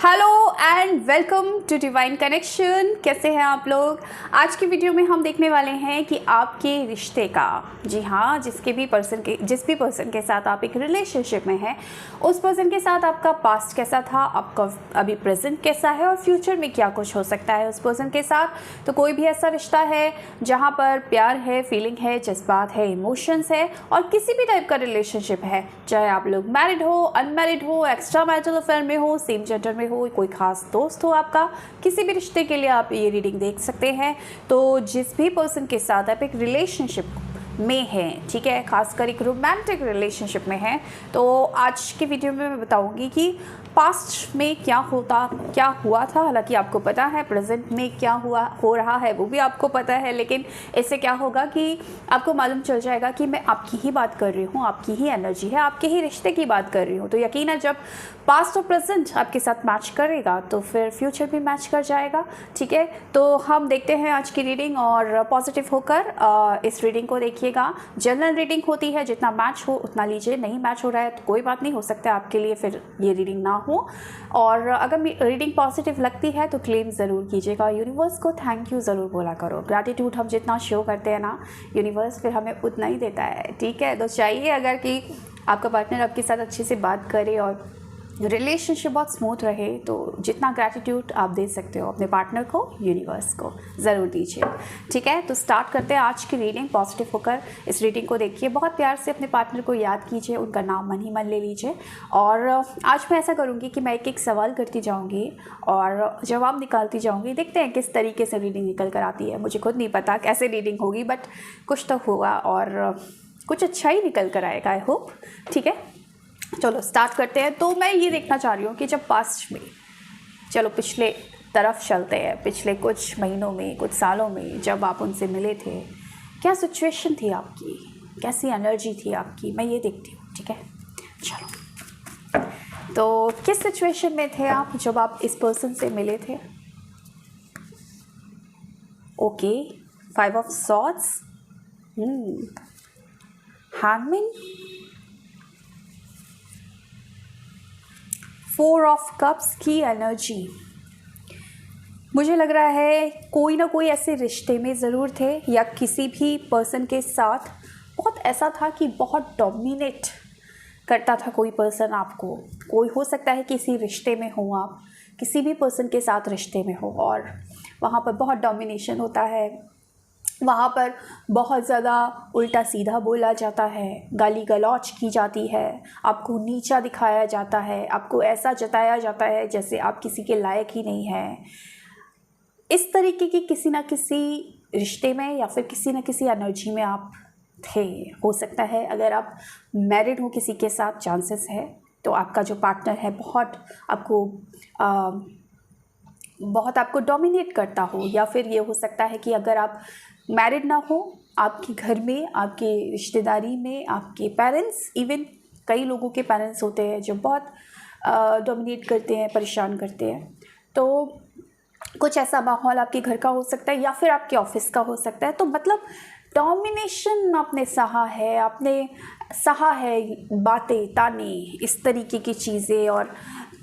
Hello and welcome to divine connection. कैसे हैं आप लोग। आज की वीडियो में हम देखने वाले हैं कि आपके रिश्ते का, जी हाँ, जिस भी पर्सन के साथ आप एक रिलेशनशिप में हैं, उस पर्सन के साथ आपका पास्ट कैसा था, आपका अभी प्रेजेंट कैसा है और फ्यूचर में क्या कुछ हो सकता है उस पर्सन के साथ। तो कोई भी ऐसा रिश्ता है जहाँ पर प्यार है, फीलिंग है, जज्बात है, इमोशंस है और किसी भी टाइप का रिलेशनशिप है, चाहे आप लोग मैरिड हो, अनमैरिड हो, एक्स्ट्रा मैरिटल अफेयर में हो, सेम जेंडर में हो, कोई खास दोस्त हो आपका, किसी भी रिश्ते के लिए आप ये रीडिंग देख सकते हैं। तो जिस भी पर्सन के साथ आप एक रिलेशनशिप में हैं, ठीक है, खासकर एक रोमांटिक रिलेशनशिप में हैं, तो आज की वीडियो में मैं बताऊंगी कि पास्ट में क्या हुआ था। हालांकि आपको पता है प्रेजेंट में क्या हो रहा है, वो भी आपको पता है, लेकिन इससे क्या होगा कि आपको मालूम चल जाएगा कि मैं आपकी ही बात कर रही हूँ, आपकी ही एनर्जी है, आपके ही रिश्ते की बात कर रही हूँ। तो यकीनन जब पास्ट और प्रेजेंट आपके साथ मैच करेगा तो फिर फ्यूचर भी मैच कर जाएगा, ठीक है। तो हम देखते हैं आज की रीडिंग और पॉजिटिव होकर इस रीडिंग को देखिएगा। जनरल रीडिंग होती है, जितना मैच हो उतना लीजिए, नहीं मैच हो रहा है तो कोई बात नहीं, हो सकता है आपके लिए फिर ये रीडिंग ना हो। और अगर रीडिंग पॉजिटिव लगती है तो क्लेम ज़रूर कीजिएगा, यूनिवर्स को थैंक यू ज़रूर बोला करो। ग्रैटिट्यूड हम जितना शो करते हैं ना, यूनिवर्स फिर हमें उतना ही देता है, ठीक है। तो चाहिए अगर कि आपका पार्टनर आपके साथ अच्छे से बात करे और रिलेशनशिप बहुत स्मूथ रहे, तो जितना ग्रैटिट्यूड आप दे सकते हो अपने पार्टनर को, यूनिवर्स को ज़रूर दीजिए, ठीक है। तो स्टार्ट करते हैं आज की रीडिंग। पॉजिटिव होकर इस रीडिंग को देखिए, बहुत प्यार से अपने पार्टनर को याद कीजिए, उनका नाम मन ही मन ले लीजिए। और आज मैं ऐसा करूँगी कि मैं एक एक सवाल करती जाऊँगी और जवाब निकालती जाऊँगी। देखते हैं किस तरीके से रीडिंग निकल कर आती है। मुझे खुद नहीं पता कैसे रीडिंग होगी, बट कुछ तो होगा और कुछ अच्छा ही निकल कर आएगा, आई होप, ठीक है। चलो स्टार्ट करते हैं। तो मैं ये देखना चाह रही हूँ कि जब पास्ट में, चलो पिछले तरफ चलते हैं, पिछले कुछ महीनों में, कुछ सालों में जब आप उनसे मिले थे, क्या सिचुएशन थी आपकी, कैसी एनर्जी थी आपकी, मैं ये देखती हूँ, ठीक है। चलो, तो किस सिचुएशन में थे आप जब आप इस पर्सन से मिले थे। Okay, 5 of swords, hangman, 4 of cups की एनर्जी। मुझे लग रहा है कोई ना कोई ऐसे रिश्ते में ज़रूर थे या किसी भी पर्सन के साथ बहुत ऐसा था कि बहुत डोमिनेट करता था कोई पर्सन आपको। कोई हो सकता है किसी रिश्ते में हो, आप किसी भी पर्सन के साथ रिश्ते में हो और वहाँ पर बहुत डोमिनेशन होता है, वहाँ पर बहुत ज़्यादा उल्टा सीधा बोला जाता है, गाली गलौज की जाती है, आपको नीचा दिखाया जाता है, आपको ऐसा जताया जाता है जैसे आप किसी के लायक ही नहीं हैं। इस तरीके की किसी ना किसी रिश्ते में या फिर किसी ना किसी एनर्जी में आप थे। हो सकता है अगर आप मैरिड हो किसी के साथ, चांसेस है तो आपका जो पार्टनर है बहुत आपको डोमिनेट करता हो, या फिर ये हो सकता है कि अगर आप मैरिड ना हो, आपके घर में, आपके रिश्तेदारी में, आपके पेरेंट्स, इवन कई लोगों के पेरेंट्स होते हैं जो बहुत डोमिनेट करते हैं, परेशान करते हैं। तो कुछ ऐसा माहौल आपके घर का हो सकता है या फिर आपके ऑफिस का हो सकता है। तो मतलब डोमिनेशन आपने सहा है बातें, ताने, इस तरीके की चीज़ें, और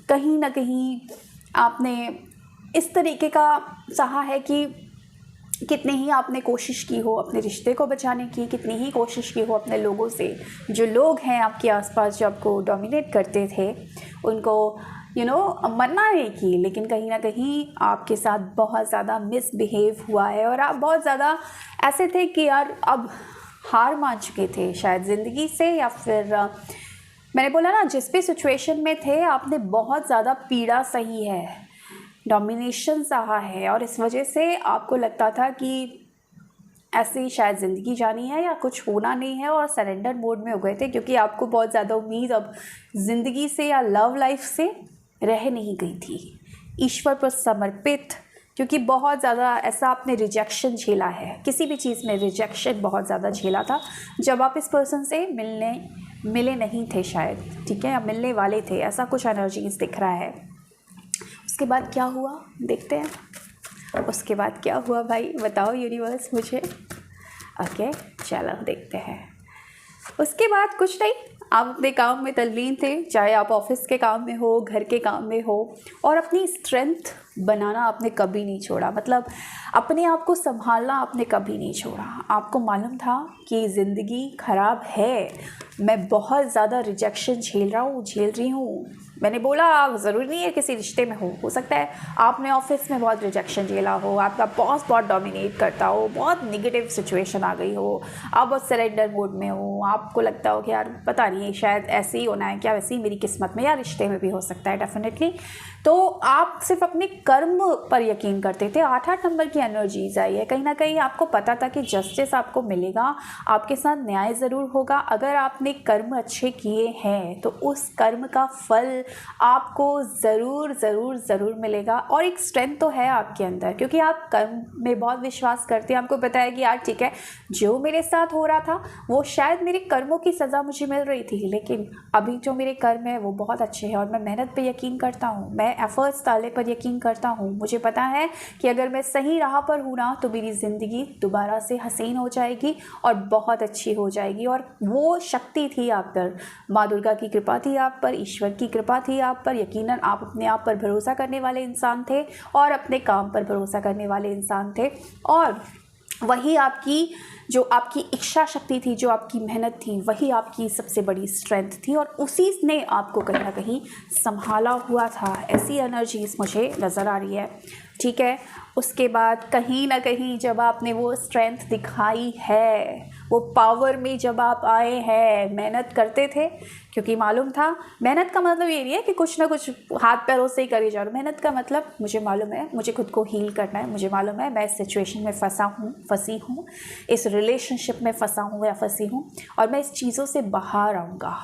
कहीं ना कहीं आपने इस तरीके का सहा है कि कितनी ही आपने कोशिश की हो अपने रिश्ते को बचाने की, कितनी ही कोशिश की हो अपने लोगों से, जो लोग हैं आपके आसपास जो आपको डोमिनेट करते थे, उनको मनाने की, लेकिन कहीं ना कहीं आपके साथ बहुत ज़्यादा मिसबिहेव हुआ है और आप बहुत ज़्यादा ऐसे थे कि यार अब हार मान चुके थे शायद ज़िंदगी से, या फिर मैंने बोला ना, जिस भी सिचुएशन में थे आपने बहुत ज़्यादा पीड़ा सही है, डोमिनेशन सहा है, और इस वजह से आपको लगता था कि ऐसे ही शायद ज़िंदगी जानी है या कुछ होना नहीं है, और सरेंडर मोड में हो गए थे क्योंकि आपको बहुत ज़्यादा उम्मीद अब ज़िंदगी से या लव लाइफ से रह नहीं गई थी। ईश्वर पर समर्पित, क्योंकि बहुत ज़्यादा ऐसा आपने रिजेक्शन झेला है, किसी भी चीज़ में रिजेक्शन बहुत ज़्यादा झेला था जब आप इस पर्सन से मिले नहीं थे शायद, ठीक है, या मिलने वाले थे, ऐसा कुछ एनर्जीज दिख रहा है। उसके बाद क्या हुआ देखते हैं। उसके बाद क्या हुआ भाई, बताओ यूनिवर्स मुझे। ओके चलो देखते हैं। उसके बाद कुछ नहीं, आप अपने काम में तल्लीन थे, चाहे आप ऑफिस के काम में हो, घर के काम में हो, और अपनी स्ट्रेंथ बनाना आपने कभी नहीं छोड़ा। मतलब अपने आप को संभालना आपने कभी नहीं छोड़ा। आपको मालूम था कि ज़िंदगी ख़राब है, मैं बहुत ज़्यादा रिजेक्शन झेल रही हूँ। मैंने बोला आप ज़रूरी नहीं है किसी रिश्ते में हो सकता है आपने ऑफिस में बहुत रिजेक्शन झेला हो, आपका बॉस बहुत डोमिनेट करता हो, बहुत नेगेटिव सिचुएशन आ गई हो, आप बहुत सरेंडर मोड में हो, आपको लगता हो कि यार पता नहीं शायद ऐसे ही होना है क्या, वैसे ही मेरी किस्मत में, या रिश्ते में भी हो सकता है डेफिनेटली। तो आप सिर्फ अपने कर्म पर यकीन करते थे। 8 नंबर की एनर्जीज आई है, कहीं ना कहीं आपको पता था कि जस्टिस आपको मिलेगा, आपके साथ न्याय ज़रूर होगा। अगर आपने कर्म अच्छे किए हैं तो उस कर्म का फल आपको ज़रूर ज़रूर ज़रूर मिलेगा। और एक स्ट्रेंथ तो है आपके अंदर, क्योंकि आप कर्म में बहुत विश्वास करते हैं। आपको पता है कि यार ठीक है, जो मेरे साथ हो रहा था वो शायद मेरे कर्मों की सज़ा मुझे मिल रही थी, लेकिन अभी जो मेरे कर्म है वो बहुत अच्छे हैं और मैं मेहनत पे यकीन करता हूँ, मैं एफर्ट्स डालने पर यकीन करता हूँ। मुझे पता है कि अगर मैं सही राह पर हूँ ना तो मेरी ज़िंदगी दोबारा से हसीन हो जाएगी और बहुत अच्छी हो जाएगी। और वो शक्ति थी आप पर, माँ दुर्गा की कृपा थी आप पर, ईश्वर की कृपा थी आप पर। यकीनन आप अपने आप पर भरोसा करने वाले इंसान थे और अपने काम पर भरोसा करने वाले इंसान थे, और वही आपकी जो आपकी इच्छा शक्ति थी, जो आपकी मेहनत थी, वही आपकी सबसे बड़ी स्ट्रेंथ थी, और उसी ने आपको कहीं ना कहीं संभाला हुआ था। ऐसी एनर्जीज मुझे नज़र आ रही है, ठीक है। उसके बाद कहीं ना कहीं जब आपने वो स्ट्रेंथ दिखाई है, वो पावर में जब आप आए हैं, मेहनत करते थे, क्योंकि मालूम था मेहनत का मतलब ये नहीं है कि कुछ ना कुछ हाथ पैरों से ही करी जा रहा। मेहनत का मतलब मुझे मालूम है मुझे खुद को हील करना है, मुझे मालूम है मैं इस सिचुएशन में फंसी हूँ, इस रिलेशनशिप में फंसा हूँ या फंसी हूँ, और मैं इस चीज़ों से बाहर आऊँगा।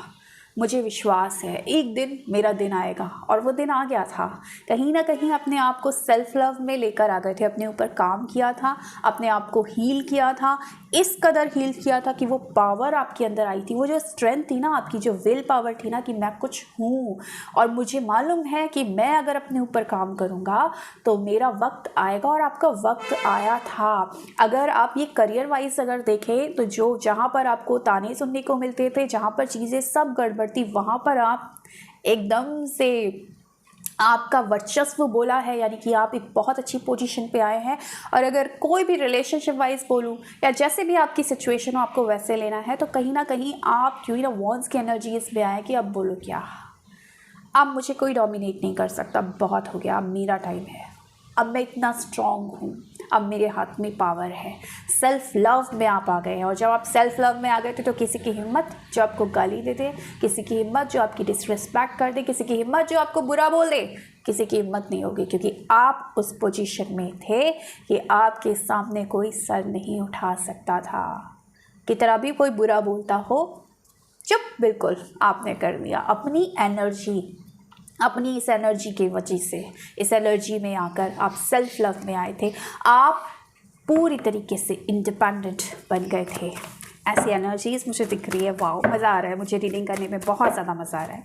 मुझे विश्वास है एक दिन मेरा दिन आएगा, और वो दिन आ गया था। कहीं ना कहीं अपने आप को सेल्फ लव में लेकर आ गए थे, अपने ऊपर काम किया था, अपने आप को हील किया था, इस कदर हील किया था कि वो पावर आपके अंदर आई थी, वो जो स्ट्रेंथ थी ना आपकी, जो विल पावर थी ना कि मैं कुछ हूँ और मुझे मालूम है कि मैं अगर अपने ऊपर काम करूँगा तो मेरा वक्त आएगा, और आपका वक्त आया था। अगर आप ये करियर वाइज अगर देखें तो जो जहाँ पर आपको ताने सुनने को मिलते थे, जहाँ पर चीज़ें सब गड़बड़ थी, वहाँ पर आप एकदम से आपका वर्चस्व बोला है, यानी कि आप एक बहुत अच्छी पोजीशन पे आए हैं। और अगर कोई भी रिलेशनशिप वाइज बोलूँ या जैसे भी आपकी सिचुएशन हो, आपको वैसे लेना है, तो कहीं ना कहीं आप क्यों ना वॉन्स की एनर्जी इसमें आए कि अब बोलो क्या, अब मुझे कोई डोमिनेट नहीं कर सकता, बहुत हो गया, अब मेरा टाइम है, अब मैं इतना स्ट्रॉन्ग हूँ, अब मेरे हाथ में पावर है। सेल्फ लव में आप आ गए हैं, और जब आप सेल्फ लव में आ गए थे तो किसी की हिम्मत जो आपको गाली दे दे, किसी की हिम्मत जो आपकी डिसरिस्पेक्ट कर दे, किसी की हिम्मत जो आपको बुरा बोल दे, किसी की हिम्मत नहीं होगी, क्योंकि आप उस पोजीशन में थे कि आपके सामने कोई सर नहीं उठा सकता था। कितना भी कोई बुरा बोलता हो, चुप, बिल्कुल आपने कर दिया। अपनी इस एनर्जी की वजह से, इस एनर्जी में आकर आप सेल्फ लव में आए थे, आप पूरी तरीके से इंडिपेंडेंट बन गए थे। ऐसी एनर्जीज मुझे दिख रही है, वाओ, मज़ा आ रहा है मुझे रीडिंग करने में, बहुत ज़्यादा मज़ा आ रहा है।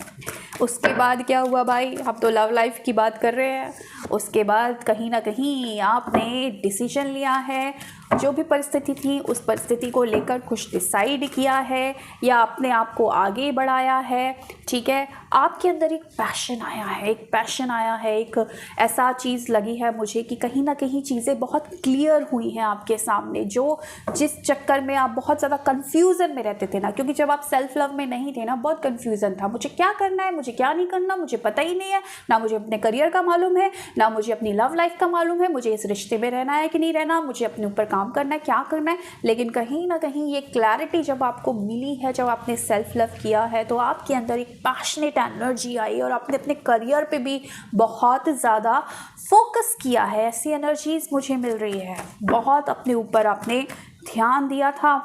उसके बाद क्या हुआ भाई, आप तो लव लाइफ की बात कर रहे हैं। उसके बाद कहीं ना कहीं आपने डिसीजन लिया है, जो भी परिस्थिति थी उस परिस्थिति को लेकर कुछ डिसाइड किया है या अपने आप को आगे बढ़ाया है, ठीक है। आपके अंदर एक पैशन आया है, एक ऐसा चीज़ लगी है मुझे कि कहीं ना कहीं चीज़ें बहुत क्लियर हुई हैं आपके सामने, जो जिस चक्कर में आप बहुत ज़्यादा कन्फ्यूज़न में रहते थे ना, क्योंकि जब आप सेल्फ लव में नहीं थे ना, बहुत कन्फ्यूज़न था, मुझे क्या करना है, मुझे क्या नहीं करना, मुझे पता ही नहीं है, ना मुझे अपने करियर का मालूम है, ना मुझे अपनी लव लाइफ का मालूम है, मुझे इस रिश्ते में रहना है कि नहीं रहना, मुझे अपने ऊपर काम करना है, क्या करना है। लेकिन कहीं ना कहीं ये क्लैरिटी जब आपको मिली है, जब आपने सेल्फ लव किया है, तो आपके अंदर एक पैशनेट एनर्जी आई और आपने अपने करियर पे भी बहुत ज़्यादा फोकस किया है। ऐसी एनर्जीज मुझे मिल रही है, बहुत अपने ऊपर आपने ध्यान दिया था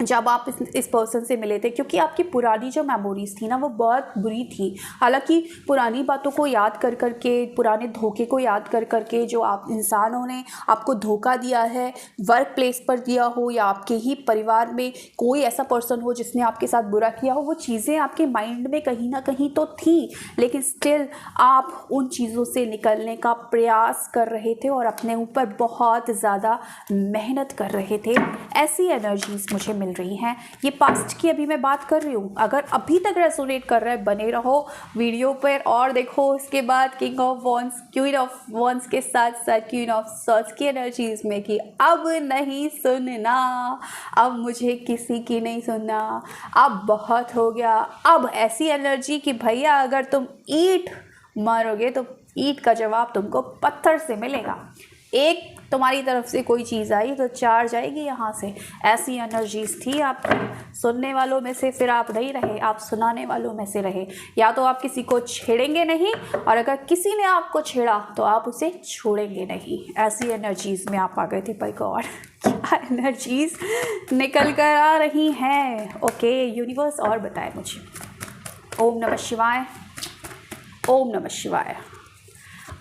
जब आप इस पर्सन से मिले थे, क्योंकि आपकी पुरानी जो मेमोरीज थी ना वो बहुत बुरी थी। हालांकि पुरानी बातों को याद कर करके, पुराने धोखे को याद कर करके, जो आप इंसानों ने आपको धोखा दिया है, वर्क प्लेस पर दिया हो या आपके ही परिवार में कोई ऐसा पर्सन हो जिसने आपके साथ बुरा किया हो, वो चीज़ें आपके माइंड में कहीं ना कहीं तो थी, लेकिन स्टिल आप उन चीज़ों से निकलने का प्रयास कर रहे थे और अपने ऊपर बहुत ज़्यादा मेहनत कर रहे थे। ऐसी एनर्जीज मुझे मिल रही हैं। ये पास्ट की अभी मैं बात कर रही हूँ। अगर अभी तक रेसोनेट कर रहा है, बने रहो वीडियो पर और देखो। इसके बाद king of wands, queen of wands के साथ साथ क्वीन ऑफ सॉर्ड्स की एनर्जीज में कि अब नहीं सुनना, अब मुझे किसी की नहीं सुनना, अब बहुत हो गया। अब ऐसी एनर्जी कि भैया अगर तुम ईंट मारोगे तो ईंट का जवाब तुमको पत्थर से मिलेगा। एक तुम्हारी तरफ से कोई चीज़ आई तो 4 जाएगी यहाँ से। ऐसी एनर्जीज थी आपकी। सुनने वालों में से फिर आप नहीं रहे, आप सुनाने वालों में से रहे। या तो आप किसी को छेड़ेंगे नहीं, और अगर किसी ने आपको छेड़ा तो आप उसे छोड़ेंगे नहीं। ऐसी एनर्जीज में आप आ गए थे। भाई गॉड, क्या एनर्जीज निकल कर आ रही हैं। ओके यूनिवर्स, और बताए मुझे। ओम नमः शिवाय, ओम नमः शिवाय।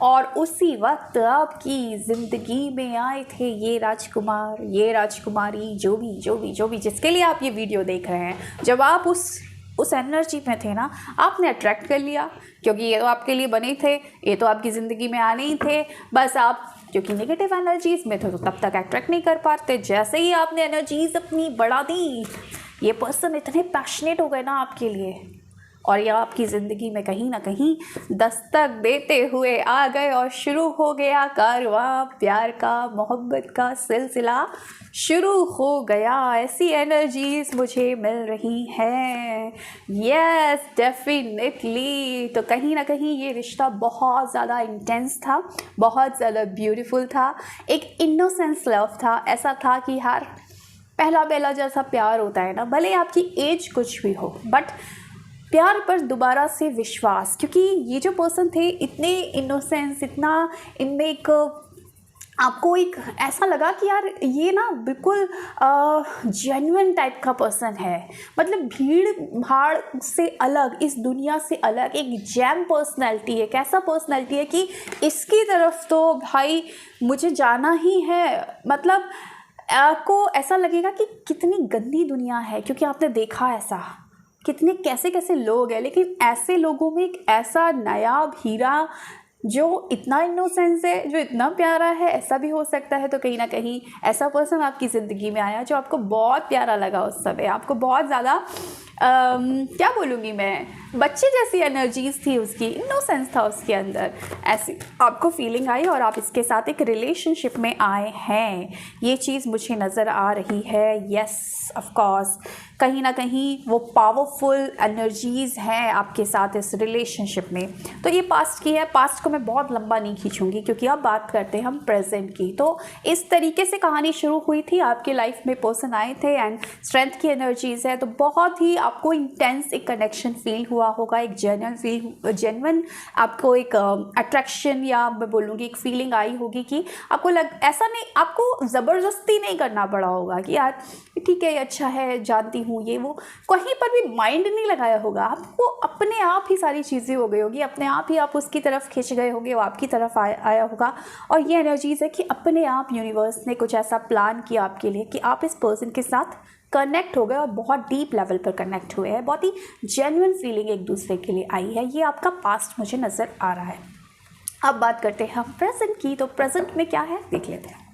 और उसी वक्त आपकी ज़िंदगी में आए थे ये राजकुमार, ये राजकुमारी, जो भी जिसके लिए आप ये वीडियो देख रहे हैं। जब आप उस एनर्जी में थे ना, आपने अट्रैक्ट कर लिया, क्योंकि ये तो आपके लिए बने थे, ये तो आपकी ज़िंदगी में आने ही थे। बस आप क्योंकि नेगेटिव एनर्जीज में थे तो तब तक अट्रैक्ट नहीं कर पाते। जैसे ही आपने एनर्जीज अपनी बढ़ा दी, ये पर्सन इतने पैशनेट हो गए ना आपके लिए, और यह आपकी ज़िंदगी में कहीं ना कहीं दस्तक देते हुए आ गए, और शुरू हो गया कारवां प्यार का, मोहब्बत का सिलसिला शुरू हो गया। ऐसी एनर्जीज मुझे मिल रही हैं। Yes definitely. तो कहीं ना कहीं ये रिश्ता बहुत ज़्यादा इंटेंस था, बहुत ज़्यादा ब्यूटीफुल था, एक इनोसेंस लव था। ऐसा था कि यार पहला जैसा प्यार होता है ना, भले आपकी एज कुछ भी हो, बट प्यार पर दोबारा से विश्वास। क्योंकि ये जो पर्सन थे इतने इनोसेंस, इतना इनमें एक आपको एक ऐसा लगा कि यार ये ना बिल्कुल जेन्युइन टाइप का पर्सन है। मतलब भीड़ भाड़ से अलग, इस दुनिया से अलग एक जैम पर्सनैलिटी है। कैसा पर्सनैलिटी है कि इसकी तरफ तो भाई मुझे जाना ही है। मतलब आपको ऐसा लगेगा कि कितनी गंदी दुनिया है, क्योंकि आपने देखा ऐसा कितने कैसे लोग हैं, लेकिन ऐसे लोगों में एक ऐसा नायाब हीरा जो इतना इनोसेंस है, जो इतना प्यारा है। ऐसा भी हो सकता है। तो कहीं ना कहीं ऐसा पर्सन आपकी ज़िंदगी में आया जो आपको बहुत प्यारा लगा उस समय। आपको बहुत ज़्यादा क्या बोलूँगी मैं, बच्चे जैसी एनर्जीज थी उसकी, इनोसेंस था उसके अंदर, ऐसी आपको फीलिंग आई, और आप इसके साथ एक रिलेशनशिप में आए हैं। ये चीज़ मुझे नज़र आ रही है। यस ऑफ कोर्स, कहीं ना कहीं वो पावरफुल एनर्जीज़ हैं आपके साथ इस रिलेशनशिप में। तो ये पास्ट की है। पास्ट को मैं बहुत लंबा नहीं खींचूंगी, क्योंकि अब बात करते हैं हम प्रेजेंट की। तो इस तरीके से कहानी शुरू हुई थी। आपके लाइफ में पर्सन आए थे एंड स्ट्रेंथ की एनर्जीज़ है, तो बहुत ही आपको इंटेंस एक कनेक्शन फील हुआ होगा, एक जेन्युइन आपको एक अट्रैक्शन, या मैं बोलूँगी एक फीलिंग आई होगी कि आपको ऐसा नहीं, आपको ज़बरदस्ती नहीं करना पड़ा होगा कि यार ठीक है, अच्छा है, जानती हूँ, ये वो कहीं पर भी माइंड नहीं लगाया होगा। आपको अपने आप ही सारी चीज़ें हो गई होगी, अपने आप ही आप उसकी तरफ खिंच गए होंगे, वो आपकी तरफ आया होगा। और ये एनर्जीज़ है कि अपने आप यूनिवर्स ने कुछ ऐसा प्लान किया आपके लिए कि आप इस पर्सन के साथ कनेक्ट हो गए, और बहुत डीप लेवल पर कनेक्ट हुए हैं। बहुत ही जेन्युइन फीलिंग एक दूसरे के लिए आई है। ये आपका पास्ट मुझे नज़र आ रहा है। अब बात करते हैं हम प्रेजेंट की। तो प्रेजेंट में क्या है देख लेते हैं।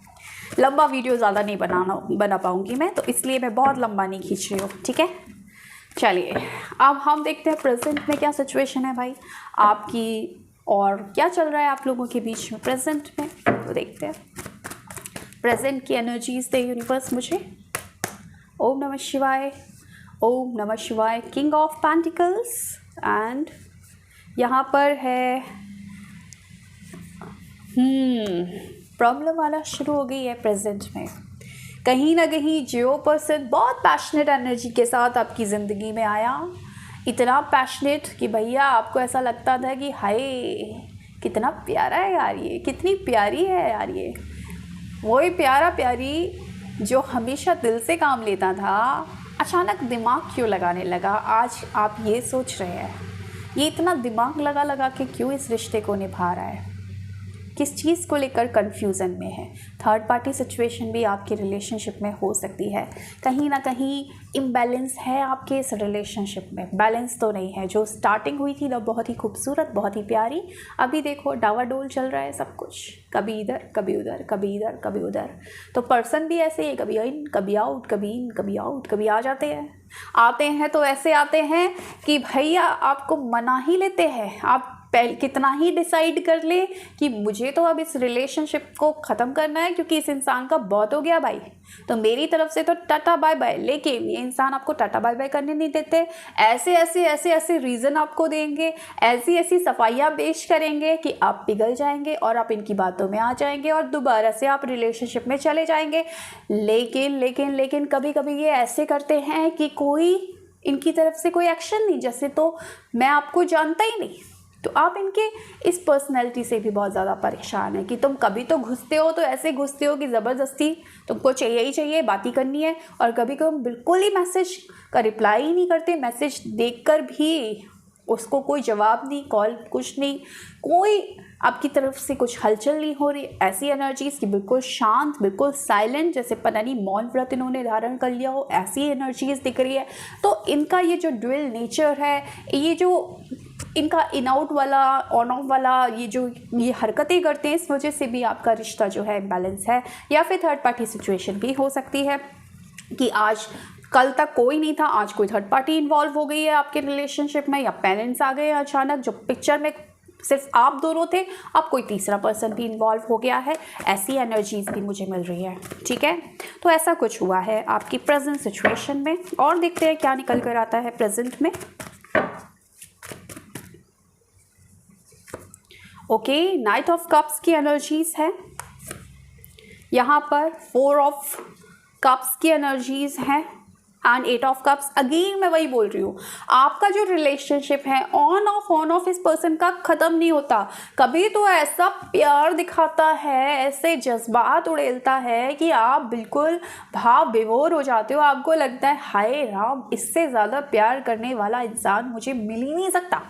लंबा वीडियो ज़्यादा नहीं बना पाऊँगी मैं, तो इसलिए मैं बहुत लंबा नहीं खींच रही हूँ, ठीक है। चलिए अब हम देखते हैं प्रेजेंट में क्या सिचुएशन है भाई आपकी, और क्या चल रहा है आप लोगों के बीच में प्रेजेंट में। तो देखते हैं प्रेजेंट की एनर्जीज दे यूनिवर्स मुझे। ओम नमः शिवाय, ओम नमः शिवाय। किंग ऑफ पेंटिकल्स, एंड यहाँ पर है प्रॉब्लम वाला शुरू हो गई है प्रेजेंट में। कहीं ना कहीं जो पर्सन बहुत पैशनेट एनर्जी के साथ आपकी ज़िंदगी में आया, इतना पैशनेट कि भैया आपको ऐसा लगता था कि हाय कितना प्यारा है यार, ये कितनी प्यारी है यार, ये वही प्यारा प्यारी जो हमेशा दिल से काम लेता था, अचानक दिमाग क्यों लगाने लगा। आज आप ये सोच रहे हैं ये इतना दिमाग लगा के क्यों इस रिश्ते को निभा रहा है। किस चीज़ को लेकर कंफ्यूजन में है। थर्ड पार्टी सिचुएशन भी आपके रिलेशनशिप में हो सकती है। कहीं ना कहीं इम्बैलेंस है आपके इस रिलेशनशिप में, बैलेंस तो नहीं है। जो स्टार्टिंग हुई थी ना बहुत ही खूबसूरत, बहुत ही प्यारी, अभी देखो डावाडोल चल रहा है सब कुछ, कभी इधर कभी उधर, कभी इधर कभी उधर। तो पर्सन भी ऐसे ही, कभी इन कभी आउट, कभी इन कभी आउट, कभी आ जाते हैं। आते हैं तो ऐसे आते हैं कि भैया आपको मना ही लेते हैं। आप पहले कितना ही डिसाइड कर ले कि मुझे तो अब इस रिलेशनशिप को ख़त्म करना है क्योंकि इस इंसान का बहुत हो गया भाई, तो मेरी तरफ से तो टाटा बाय बाय। लेकिन ये इंसान आपको टाटा बाय बाय करने नहीं देते। ऐसे ऐसे ऐसे ऐसे रीज़न आपको देंगे, ऐसी ऐसी सफाइयाँ पेश करेंगे कि आप पिघल जाएंगे और आप इनकी बातों में आ जाएंगे और दोबारा से आप रिलेशनशिप में चले जाएंगे। लेकिन लेकिन लेकिन कभी कभी ये ऐसे करते हैं कि कोई इनकी तरफ से कोई एक्शन नहीं, जैसे तो मैं आपको जानता ही नहीं। तो आप इनके इस पर्सनैलिटी से भी बहुत ज़्यादा परेशान है कि तुम कभी तो घुसते हो तो ऐसे घुसते हो कि ज़बरदस्ती तुमको चाहिए ही चाहिए, बात ही करनी है, और कभी कभी बिल्कुल ही मैसेज का रिप्लाई ही नहीं करते। मैसेज देखकर भी उसको कोई जवाब नहीं, कॉल कुछ नहीं, कोई आपकी तरफ से कुछ हलचल नहीं हो रही। ऐसी एनर्जीज की बिल्कुल शांत, बिल्कुल साइलेंट, जैसे पता नहीं मौन व्रत इन्होंने धारण कर लिया हो, ऐसी एनर्जीज दिख रही है। तो इनका ये जो ड्यूअल नेचर है, ये जो इनका इन आउट वाला ऑन ऑफ वाला ये हरकतें करते हैं, इस वजह से भी आपका रिश्ता जो है बैलेंस है। या फिर थर्ड पार्टी सिचुएशन भी हो सकती है कि आज कल तक कोई नहीं था, आज कोई थर्ड पार्टी इन्वॉल्व हो गई है आपके रिलेशनशिप में, या पेरेंट्स आ गए अचानक, जो पिक्चर में सिर्फ आप दोनों थे, अब कोई तीसरा पर्सन भी इन्वॉल्व हो गया है। ऐसी एनर्जीज भी मुझे मिल रही है, ठीक है। तो ऐसा कुछ हुआ है आपकी प्रेजेंट सिचुएशन में, और देखते हैं क्या निकल कर आता है प्रेजेंट में। ओके, नाइट ऑफ कप्स की एनर्जीज है यहाँ पर, 4 ऑफ कप्स की एनर्जीज हैं एंड 8 ऑफ कप्स। अगेन मैं वही बोल रही हूँ, आपका जो रिलेशनशिप है ऑन ऑफ इस पर्सन का ख़त्म नहीं होता। कभी तो ऐसा प्यार दिखाता है, ऐसे जज्बात उड़ेलता है कि आप बिल्कुल भाव विभोर हो जाते हो। आपको लगता है हाय राम, इससे ज़्यादा प्यार करने वाला इंसान मुझे मिल ही नहीं सकता।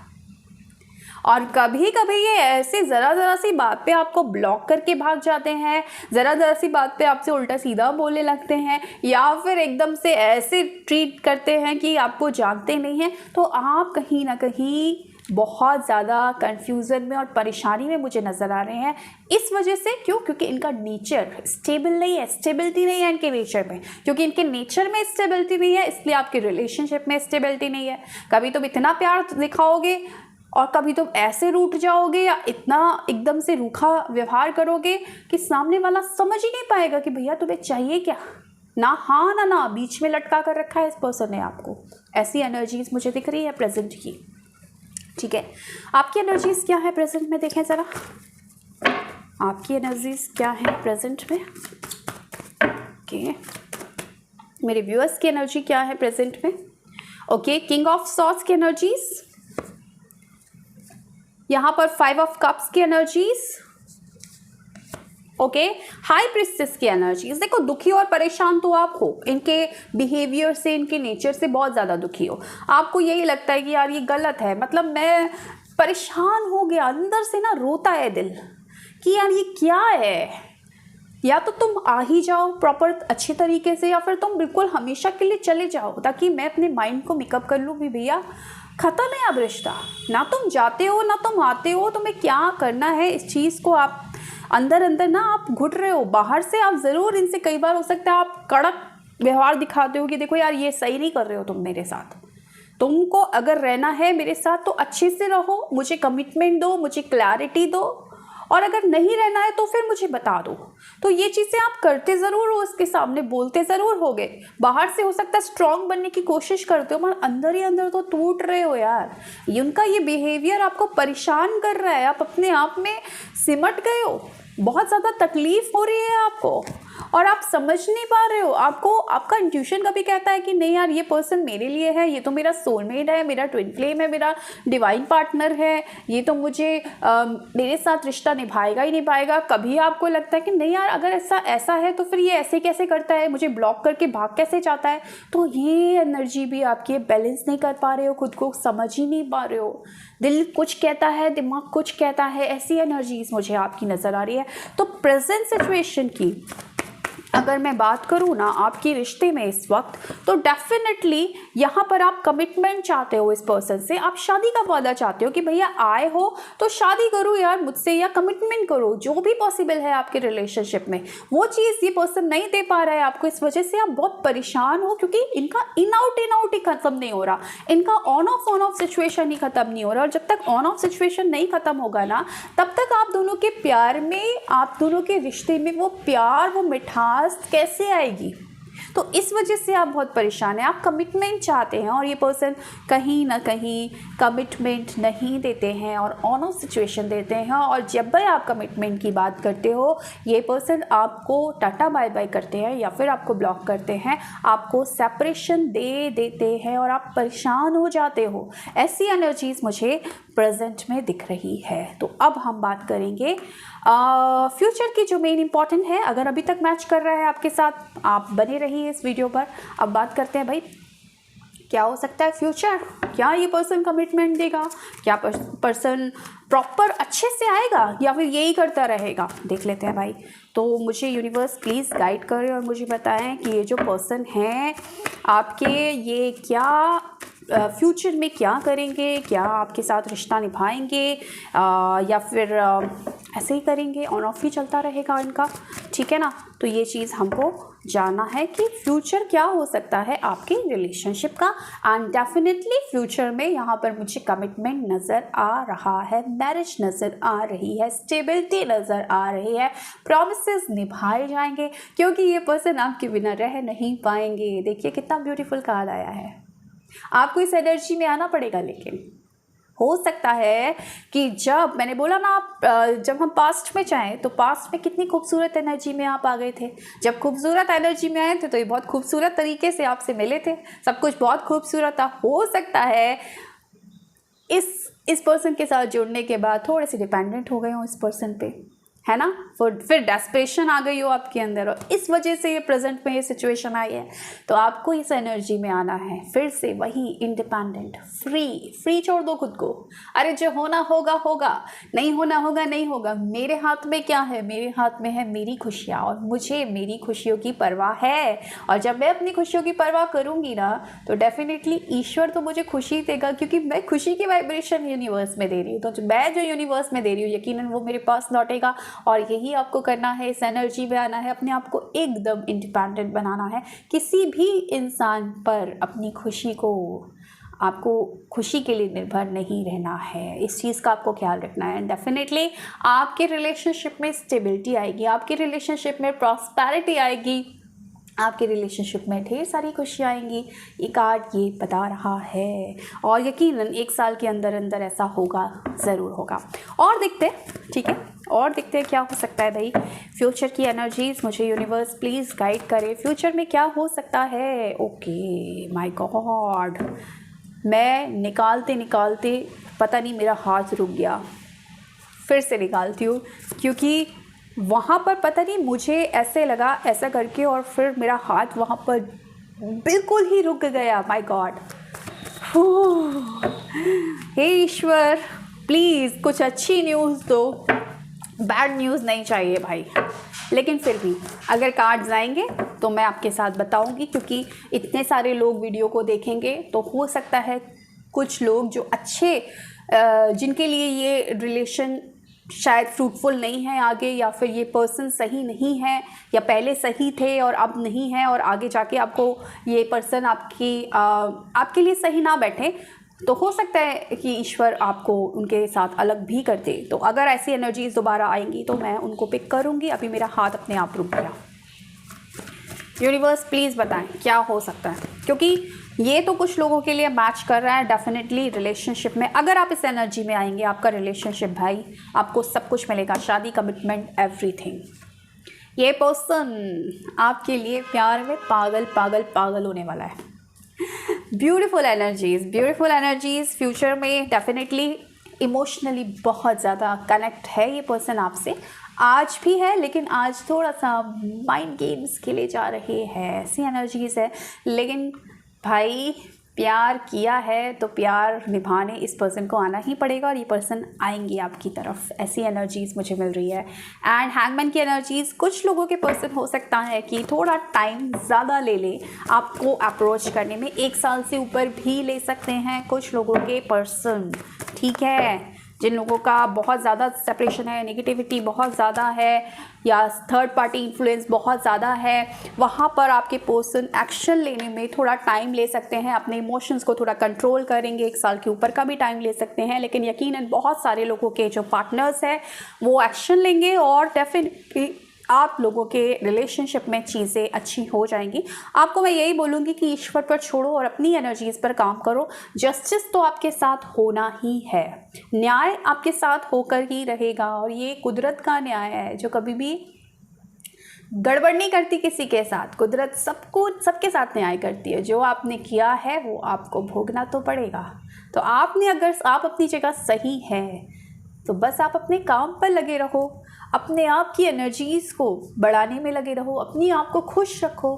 और कभी कभी ये ऐसे ज़रा सी बात पे आपको ब्लॉक करके भाग जाते हैं, ज़रा सी बात पे आपसे उल्टा सीधा बोलने लगते हैं, या फिर एकदम से ऐसे ट्रीट करते हैं कि आपको जानते नहीं हैं। तो आप कहीं ना कहीं बहुत ज़्यादा कन्फ्यूज़न में और परेशानी में मुझे नज़र आ रहे हैं। इस वजह से क्यों? क्योंकि इनका नेचर स्टेबल नहीं है, स्टेबिलिटी नहीं है इनके नेचर में। क्योंकि इनके नेचर में स्टेबिलिटी नहीं है, इसलिए आपके रिलेशनशिप में स्टेबिलिटी नहीं है। कभी तुम इतना प्यार दिखाओगे और कभी तुम ऐसे रूठ जाओगे या इतना एकदम से रूखा व्यवहार करोगे कि सामने वाला समझ ही नहीं पाएगा कि भैया तुम्हें चाहिए क्या। ना हाँ ना ना, बीच में लटका कर रखा है इस पर्सन ने आपको। ऐसी एनर्जीज मुझे दिख रही है प्रेजेंट की, ठीक है। आपकी एनर्जीज क्या है प्रेजेंट में, देखें ज़रा आपकी एनर्जीज क्या है प्रेजेंट में। ओके, मेरे व्यूअर्स की एनर्जी क्या है प्रेजेंट में। ओके, किंग ऑफ सॉर्ड्स की एनर्जीज, यहाँ पर 5 ऑफ कप्स की एनर्जीज, ओके, हाई प्रिस्टेस की एनर्जीज। देखो, दुखी और परेशान तो आप हो, इनके बिहेवियर से, इनके नेचर से बहुत ज़्यादा दुखी हो। आपको यही लगता है कि यार ये गलत है, मतलब मैं परेशान हो गया, अंदर से ना रोता है दिल कि यार ये क्या है। या तो तुम आ ही जाओ प्रॉपर अच्छे तरीके से, या फिर तुम बिल्कुल हमेशा के लिए चले जाओ, ताकि मैं अपने माइंड को मेकअप कर लूँ भी भैया ख़त्म है अब रिश्ता। ना तुम जाते हो ना तुम आते हो, तुम्हें क्या करना है इस चीज़ को आप अंदर अंदर ना आप घुट रहे हो। बाहर से आप ज़रूर इनसे कई बार हो सकता है आप कड़क व्यवहार दिखाते हो कि देखो यार ये सही नहीं कर रहे हो तुम मेरे साथ, तुमको अगर रहना है मेरे साथ तो अच्छे से रहो, मुझे कमिटमेंट दो, मुझे क्लैरिटी दो, और अगर नहीं रहना है तो फिर मुझे बता दो। तो ये चीज़ें आप करते ज़रूर हो, उसके सामने बोलते ज़रूर होगे, बाहर से हो सकता है स्ट्रॉन्ग बनने की कोशिश करते हो, मगर अंदर ही अंदर तो टूट रहे हो यार। उनका ये बिहेवियर आपको परेशान कर रहा है, आप अपने आप में सिमट गए हो, बहुत ज़्यादा तकलीफ हो रही है आपको और आप समझ नहीं पा रहे हो। आपको आपका इंट्यूशन कभी कहता है कि नहीं यार ये पर्सन मेरे लिए है, ये तो मेरा सोलमेट है, मेरा ट्विन फ्लेम है, मेरा डिवाइन पार्टनर है, ये तो मुझे मेरे साथ रिश्ता निभाएगा ही निभाएगा। कभी आपको लगता है कि नहीं यार अगर ऐसा है तो फिर ये ऐसे कैसे करता है, मुझे ब्लॉक करके भाग कैसे जाता है। तो ये एनर्जी भी आपकी बैलेंस नहीं कर पा रहे हो, खुद को समझ ही नहीं पा रहे हो। दिल कुछ कहता है, दिमाग कुछ कहता है, ऐसी एनर्जीज मुझे आपकी नज़र आ रही है। तो प्रेजेंट सिचुएशन की अगर मैं बात करूँ ना आपके रिश्ते में इस वक्त, तो डेफिनेटली यहाँ पर आप कमिटमेंट चाहते हो इस पर्सन से, आप शादी का वादा चाहते हो कि भैया आए हो तो शादी करो यार मुझसे, या कमिटमेंट करो, जो भी पॉसिबल है आपके रिलेशनशिप में। वो चीज़ ये पर्सन नहीं दे पा रहा है आपको, इस वजह से आप बहुत परेशान हो, क्योंकि इनका इन आउट ही ख़त्म नहीं हो रहा, इनका ऑन ऑफ सिचुएशन ही ख़त्म नहीं हो रहा। और जब तक ऑन ऑफ सिचुएशन नहीं ख़त्म होगा ना, तब तक आप दोनों के प्यार में, आप दोनों के रिश्ते में वो प्यार, वो मिठास कैसे आएगी। तो इस वजह से आप बहुत परेशान हैं, आप कमिटमेंट चाहते हैं और ये पर्सन कहीं ना कहीं कमिटमेंट नहीं देते हैं और ऑन ऑफ सिचुएशन देते हैं। और जब भी आप कमिटमेंट की बात करते हो, ये पर्सन आपको टाटा बाय बाय करते हैं या फिर आपको ब्लॉक करते हैं, आपको सेपरेशन दे देते हैं और आप परेशान हो जाते हो। ऐसी एनर्जीज मुझे प्रेजेंट में दिख रही है। तो अब हम बात करेंगे फ्यूचर की, जो मेन इंपॉर्टेंट है। अगर अभी तक मैच कर रहा है आपके साथ, आप बने रहिए इस वीडियो पर। अब बात करते हैं भाई, क्या हो सकता है फ्यूचर, क्या ये पर्सन कमिटमेंट देगा, क्या पर्सन प्रॉपर अच्छे से आएगा या फिर यही करता रहेगा, देख लेते हैं भाई। तो मुझे यूनिवर्स प्लीज़ गाइड करें और मुझे बताएं कि ये जो पर्सन है आपके, ये क्या फ्यूचर में क्या करेंगे, क्या आपके साथ रिश्ता निभाएंगे या फिर ऐसे ही करेंगे, ऑन ऑफ ही चलता रहेगा इनका, ठीक है ना। तो ये चीज़ हमको जानना है कि फ्यूचर क्या हो सकता है आपके रिलेशनशिप का। एंड डेफिनेटली फ्यूचर में यहाँ पर मुझे कमिटमेंट नज़र आ रहा है, मैरिज नज़र आ रही है, स्टेबिलिटी नज़र आ रही है, प्रॉमिसेस निभाए जाएंगे, क्योंकि ये पर्सन आपके बिना रह नहीं पाएंगे। देखिए कितना ब्यूटीफुल कार्ड आया है। आपको इस एनर्जी में आना पड़ेगा, लेकिन हो सकता है कि जब मैंने बोला ना आप जब हम पास्ट में चाहें, तो पास्ट में कितनी खूबसूरत एनर्जी में आप आ गए थे। जब खूबसूरत एनर्जी में आए थे तो ये बहुत खूबसूरत तरीके से आपसे मिले थे, सब कुछ बहुत खूबसूरत था। हो सकता है इस पर्सन के साथ जुड़ने के बाद थोड़े से डिपेंडेंट हो गए हो इस पर्सन पे, है ना। फिर डेस्परेशन आ गई हो आपके अंदर और इस वजह से ये प्रेजेंट में ये सिचुएशन आई है। तो आपको इस एनर्जी में आना है, फिर से वही इंडिपेंडेंट, फ्री छोड़ दो खुद को। अरे जो होना होगा होगा, नहीं होना होगा नहीं होगा। मेरे हाथ में क्या है, मेरे हाथ में है मेरी खुशियाँ, और मुझे मेरी खुशियों की परवाह है। और जब मैं अपनी खुशियों की परवाह करूँगी ना, तो डेफिनेटली ईश्वर तो मुझे खुशी देगा, क्योंकि मैं खुशी की वाइब्रेशन यूनिवर्स में दे रही हूँ। तो मैं जो यूनिवर्स में दे रही हूँ, यकीनन वो मेरे पास लौटेगा। और यही आपको करना है, इस एनर्जी में आना है, अपने आप को एकदम इंडिपेंडेंट बनाना है। किसी भी इंसान पर अपनी खुशी को, आपको खुशी के लिए निर्भर नहीं रहना है। इस चीज़ का आपको ख्याल रखना है। डेफिनेटली आपके रिलेशनशिप में स्टेबिलिटी आएगी, आपके रिलेशनशिप में प्रॉस्पेरिटी आएगी, आपके रिलेशनशिप में ढेर सारी खुशियाँ आएंगी। ये कार्ड ये बता रहा है, और यकीनन 1 साल के अंदर अंदर ऐसा होगा, ज़रूर होगा। और देखते हैं, ठीक है, और देखते हैं क्या हो सकता है भाई। फ्यूचर की एनर्जीज मुझे यूनिवर्स प्लीज़ गाइड करे, फ्यूचर में क्या हो सकता है। ओके माय गॉड, मैं निकालते निकालते पता नहीं मेरा हाथ रुक गया। फिर से निकालती हूँ, क्योंकि वहाँ पर पता नहीं मुझे ऐसे लगा ऐसा करके, और फिर मेरा हाथ वहाँ पर बिल्कुल ही रुक गया। माय गॉड, हे ईश्वर प्लीज़ कुछ अच्छी न्यूज़ दो, बैड न्यूज़ नहीं चाहिए भाई। लेकिन फिर भी अगर कार्ड्स आएंगे तो मैं आपके साथ बताऊंगी, क्योंकि इतने सारे लोग वीडियो को देखेंगे, तो हो सकता है कुछ लोग जो अच्छे, जिनके लिए ये रिलेशन शायद फ्रूटफुल नहीं है आगे, या फिर ये पर्सन सही नहीं है, या पहले सही थे और अब नहीं है, और आगे जाके आपको ये पर्सन आपके लिए सही ना बैठे, तो हो सकता है कि ईश्वर आपको उनके साथ अलग भी कर दे। तो अगर ऐसी एनर्जीज दोबारा आएंगी तो मैं उनको पिक करूँगी। अभी मेरा हाथ अपने आप रुक गया। यूनिवर्स प्लीज़ बताएं क्या हो सकता है, क्योंकि ये तो कुछ लोगों के लिए मैच कर रहा है डेफिनेटली रिलेशनशिप में। अगर आप इस एनर्जी में आएंगे, आपका रिलेशनशिप भाई, आपको सब कुछ मिलेगा, शादी, कमिटमेंट, एवरीथिंग। ये पर्सन आपके लिए प्यार में पागल पागल पागल होने वाला है। ब्यूटीफुल एनर्जीज फ्यूचर में डेफिनेटली इमोशनली बहुत ज़्यादा कनेक्ट है ये पर्सन आपसे, आज भी है, लेकिन आज थोड़ा सा माइंड गेम्स के लिए जा रहे हैं, ऐसी एनर्जीज है। लेकिन भाई प्यार किया है तो प्यार निभाने इस पर्सन को आना ही पड़ेगा और ये पर्सन आएंगे आपकी तरफ, ऐसी एनर्जीज़ मुझे मिल रही है। एंड हैंगमैन की एनर्जीज़, कुछ लोगों के पर्सन हो सकता है कि थोड़ा टाइम ज़्यादा ले ले आपको अप्रोच करने में, 1 साल से ऊपर भी ले सकते हैं कुछ लोगों के पर्सन, ठीक है। जिन लोगों का बहुत ज़्यादा सेपरेशन है, नेगेटिविटी बहुत ज़्यादा है या थर्ड पार्टी इन्फ्लुएंस बहुत ज़्यादा है, वहाँ पर आपके पर्सन एक्शन लेने में थोड़ा टाइम ले सकते हैं, अपने इमोशंस को थोड़ा कंट्रोल करेंगे, 1 साल के ऊपर का भी टाइम ले सकते हैं। लेकिन यकीनन बहुत सारे लोगों के जो पार्टनर्स हैं वो एक्शन लेंगे और डेफिनेटली आप लोगों के रिलेशनशिप में चीज़ें अच्छी हो जाएंगी। आपको मैं यही बोलूँगी कि ईश्वर पर छोड़ो और अपनी एनर्जीज़ पर काम करो। जस्टिस तो आपके साथ होना ही है, न्याय आपके साथ होकर ही रहेगा और ये कुदरत का न्याय है जो कभी भी गड़बड़ नहीं करती किसी के साथ। कुदरत सबके साथ न्याय करती है। जो आपने किया है वो आपको भोगना तो पड़ेगा। तो अगर आप अपनी जगह सही है तो बस आप अपने काम पर लगे रहो, अपने आप की एनर्जीज़ को बढ़ाने में लगे रहो, अपनी आप को खुश रखो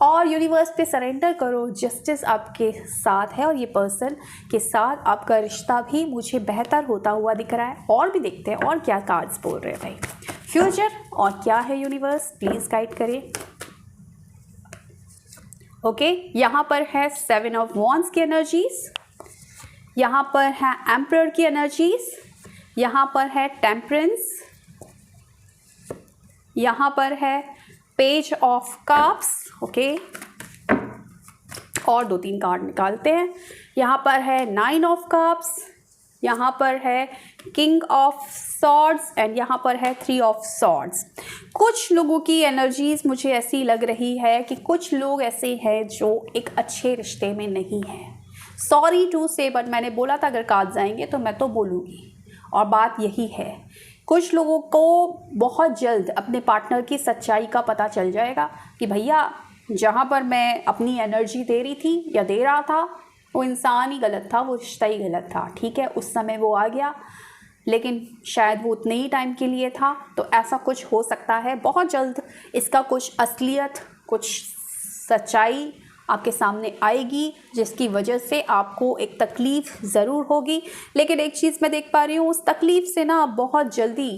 और यूनिवर्स पे सरेंडर करो। जस्टिस आपके साथ है और ये पर्सन के साथ आपका रिश्ता भी मुझे बेहतर होता हुआ दिख रहा है। और भी देखते हैं और क्या कार्ड्स बोल रहे हैं भाई फ्यूचर, और क्या है यूनिवर्स, प्लीज़ गाइड करें। ओके, यहाँ पर है 7 ऑफ वॉन्ड्स की एनर्जीज़, यहाँ पर है एम्परर की एनर्जीज़, यहाँ पर है टेम्परेंस, यहाँ पर है पेज ऑफ कप्स। ओके, और 2-3 कार्ड निकालते हैं। यहाँ पर है 9 ऑफ कप्स, यहाँ पर है किंग ऑफ सॉर्ड्स एंड यहाँ पर है 3 ऑफ सॉर्ड्स। कुछ लोगों की एनर्जीज मुझे ऐसी लग रही है कि कुछ लोग ऐसे हैं जो एक अच्छे रिश्ते में नहीं हैं। सॉरी टू से, बट मैंने बोला था अगर कार्ड्स आएंगे तो मैं तो बोलूँगी और बात यही है। कुछ लोगों को बहुत जल्द अपने पार्टनर की सच्चाई का पता चल जाएगा कि भैया जहाँ पर मैं अपनी एनर्जी दे रही थी या दे रहा था वो इंसान ही गलत था, वो रिश्ता ही गलत था। ठीक है, उस समय वो आ गया लेकिन शायद वो उतने ही टाइम के लिए था। तो ऐसा कुछ हो सकता है बहुत जल्द, इसका कुछ असलियत, कुछ सच्चाई आपके सामने आएगी जिसकी वजह से आपको एक तकलीफ़ ज़रूर होगी। लेकिन एक चीज़ मैं देख पा रही हूँ, उस तकलीफ़ से ना आप बहुत जल्दी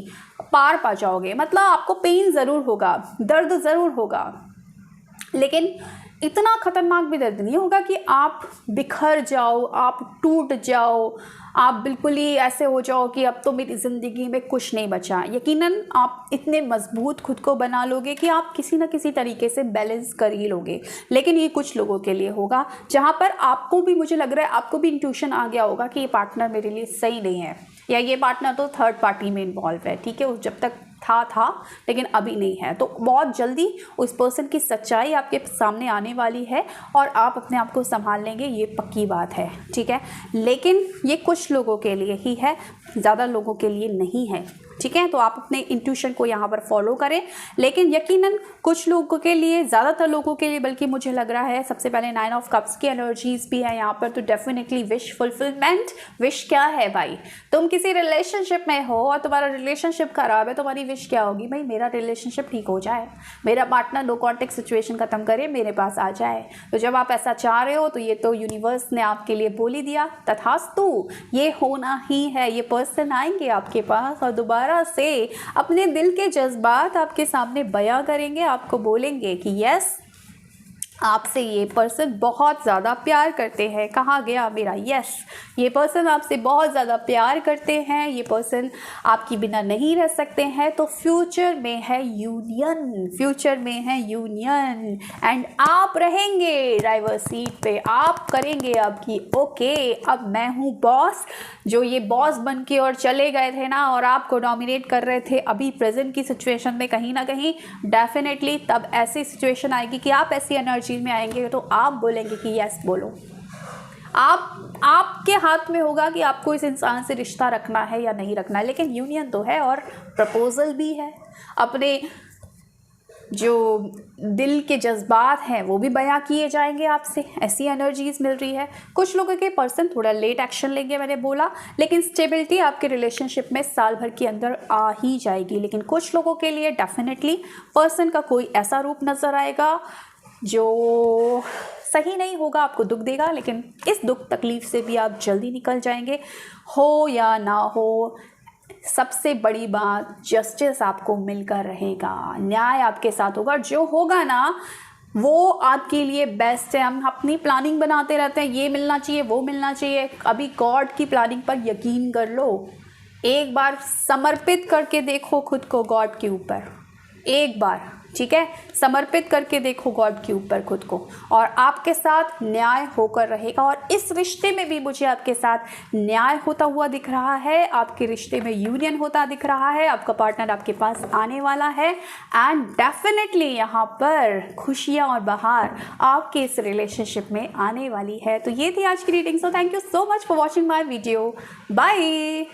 पार पा जाओगे। मतलब आपको पेन ज़रूर होगा, दर्द ज़रूर होगा, लेकिन इतना ख़तरनाक भी दर्द नहीं होगा कि आप बिखर जाओ, आप टूट जाओ, आप बिल्कुल ही ऐसे हो जाओ कि अब तो मेरी ज़िंदगी में कुछ नहीं बचा। यकीनन आप इतने मजबूत खुद को बना लोगे कि आप किसी न किसी तरीके से बैलेंस कर ही लोगे। लेकिन ये कुछ लोगों के लिए होगा जहाँ पर आपको भी, मुझे लग रहा है आपको भी इंट्यूशन आ गया होगा कि ये पार्टनर मेरे लिए सही नहीं है या ये पार्टनर तो थर्ड पार्टी में इन्वॉल्व है। ठीक है, उस जब तक था लेकिन अभी नहीं है। तो बहुत जल्दी उस पर्सन की सच्चाई आपके सामने आने वाली है और आप अपने आप को संभाल लेंगे, ये पक्की बात है। ठीक है, लेकिन ये कुछ लोगों के लिए ही है, ज़्यादा लोगों के लिए नहीं है। ठीक है, तो आप अपने इंट्यूशन को यहाँ पर फॉलो करें। लेकिन यकीनन कुछ लोगों के लिए, ज़्यादातर लोगों के लिए बल्कि मुझे लग रहा है, सबसे पहले 9 ऑफ कप्स की एनर्जीज भी है यहाँ पर। तो डेफिनेटली विश फुलफिलमेंट। विश क्या है भाई, तुम किसी रिलेशनशिप में हो और तुम्हारा रिलेशनशिप खराब है, तुम्हारी विश क्या होगी भाई, मेरा रिलेशनशिप ठीक हो जाए, मेरा पार्टनर नो कॉन्टेक्ट सिचुएशन खत्म करे, मेरे पास आ जाए। तो जब आप ऐसा चाह रहे हो तो ये तो यूनिवर्स ने आपके लिए बोल ही दिया, तथास्तु, ये होना ही है। ये पर्सन आएंगे आपके पास और दोबारा से अपने दिल के जज्बात आपके सामने बयां करेंगे, आपको बोलेंगे कि यस, आपसे ये पर्सन बहुत ज़्यादा प्यार करते हैं। कहाँ गया मेरा यस, ये पर्सन आपसे बहुत ज़्यादा प्यार करते हैं, ये पर्सन आपकी बिना नहीं रह सकते हैं। तो फ्यूचर में है यूनियन, फ्यूचर में है यूनियन एंड आप रहेंगे ड्राइवर सीट पे, आप करेंगे आपकी ओके अब मैं हूँ बॉस। जो ये बॉस बन के और चले गए थे ना और आपको डोमिनेट कर रहे थे अभी प्रेजेंट की सिचुएशन में, कहीं ना कहीं डेफिनेटली तब ऐसी सिचुएशन आएगी कि आप ऐसी एनर्जी में आएंगे तो आप बोलेंगे कि यस बोलो। आपके हाथ में होगा कि आपको इस इंसान से रिश्ता रखना है या नहीं रखना है। लेकिन यूनियन तो है और प्रपोजल भी है, अपने जो दिल के जज्बात हैं वो भी बयां किए जाएंगे आपसे, ऐसी एनर्जीज मिल रही है। कुछ लोगों के पर्सन थोड़ा लेट एक्शन लेंगे, मैंने बोला, लेकिन स्टेबिलिटी आपके रिलेशनशिप में साल भर के अंदर आ ही जाएगी। लेकिन कुछ लोगों के लिए डेफिनेटली पर्सन का कोई ऐसा रूप नज़र आएगा जो सही नहीं होगा, आपको दुख देगा, लेकिन इस दुख तकलीफ से भी आप जल्दी निकल जाएंगे। हो या ना हो, सबसे बड़ी बात जस्टिस आपको मिलकर रहेगा, न्याय आपके साथ होगा। जो होगा ना वो आपके लिए बेस्ट है। हम अपनी प्लानिंग बनाते रहते हैं, ये मिलना चाहिए, वो मिलना चाहिए। अभी गॉड की प्लानिंग पर यकीन कर लो, एक बार समर्पित करके देखो खुद को गॉड के ऊपर, एक बार, ठीक है, समर्पित करके देखो गॉड के ऊपर खुद को, और आपके साथ न्याय होकर रहेगा। और इस रिश्ते में भी मुझे आपके साथ न्याय होता हुआ दिख रहा है, आपके रिश्ते में यूनियन होता दिख रहा है, आपका पार्टनर आपके पास आने वाला है, एंड डेफिनेटली यहाँ पर खुशियाँ और बहार आपके इस रिलेशनशिप में आने वाली है। तो ये थी आज की reading. So thank you so much for watching my video. Bye.